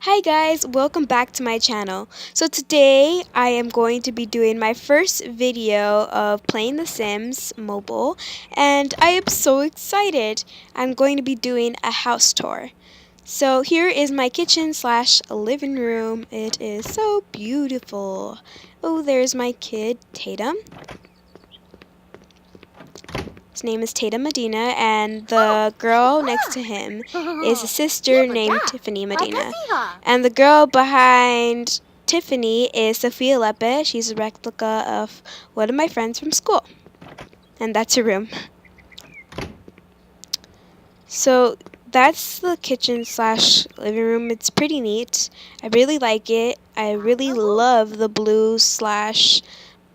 Hi guys, welcome back to my channel. So today I am going to be doing my first video of playing The Sims mobile, and I am so excited. I'm going to be doing a house tour. So here is my kitchen slash living room. It is so beautiful. Oh, there's my kid, Tatum. His name is Tatum Medina, and the girl next to him is a sister named Tiffany Medina. And the girl behind Tiffany is Sophia Lepe. She's a replica of one of my friends from school. And that's her room. So that's the kitchen slash living room. It's pretty neat. I really like it. I really love the blue slash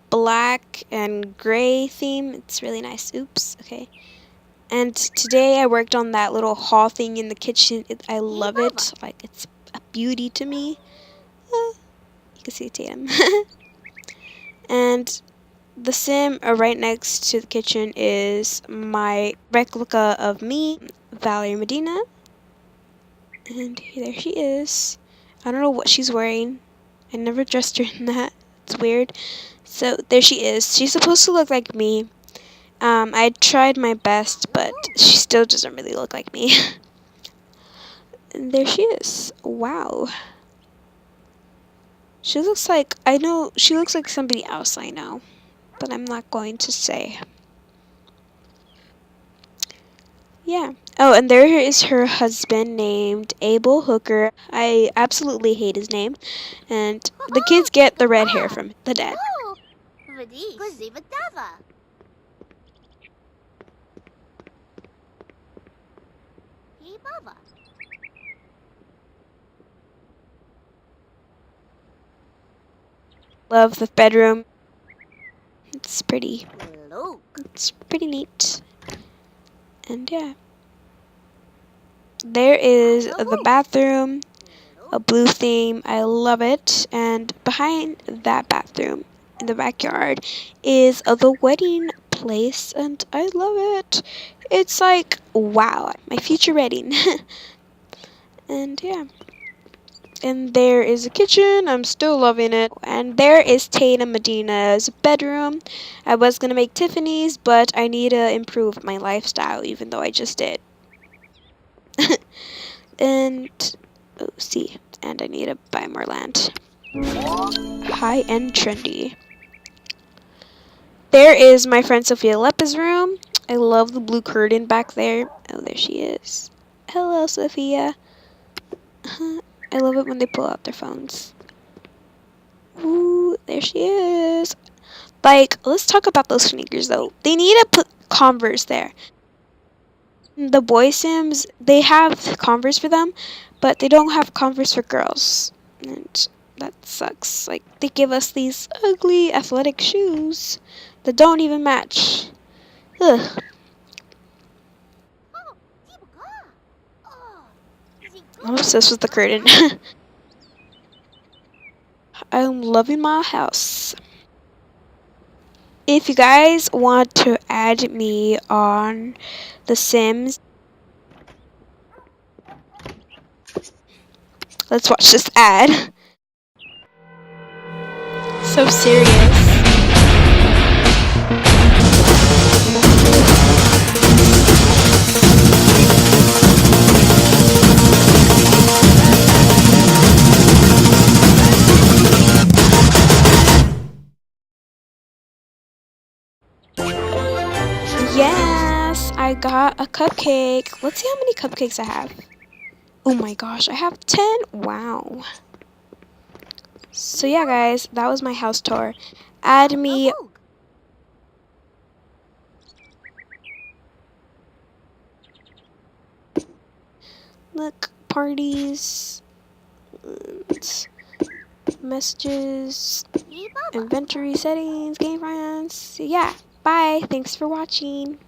black and gray theme. It's really nice. Oops, okay. And today I worked on that little haul thing in the kitchen. I love it. Like, it's a beauty to me. You can see Tatum. And the sim right next to the kitchen is my replica of me, Valerie Medina. And there she is. I don't know what she's wearing. I never dressed her in that. It's weird. So there she is. She's supposed to look like me. I tried my best, but she still doesn't really look like me. And there she is. Wow. She looks like, I know, she looks like somebody else I know, but I'm not going to say. Yeah. Oh, and there is her husband named Abel Hooker. I absolutely hate his name. And the kids get the red hair from the dad. Love the bedroom. It's pretty. It's pretty neat. And yeah. There is the bathroom, a blue theme. I love it. And behind that bathroom in the backyard is the wedding place, and I love it. It's like, wow, my future wedding. And yeah. And there is a kitchen. I'm still loving it. And there is Tatum Medina's bedroom. I was going to make Tiffany's, but I need to improve my lifestyle, even though I just did. And, oh, see. And I need to buy more land. High-end trendy. There is my friend Sophia Lepe's room. I love the blue curtain back there. Oh, there she is. Hello, Sophia. I love it when they pull out their phones. Ooh, there she is. Like, let's talk about those sneakers, though. They need to put Converse there. The boy Sims, they have Converse for them, but they don't have Converse for girls. And that sucks. Like, they give us these ugly athletic shoes that don't even match. Ugh. I'm obsessed with the curtain. I'm loving my house. If you guys want to add me on The Sims, let's watch this ad. So serious. Yes, I got a cupcake. Let's see how many cupcakes I have. Oh my gosh, I have 10. Wow. So yeah, guys, that was my house tour. Add me. Look, parties, messages, inventory settings, game friends. Yeah, bye. Thanks for watching.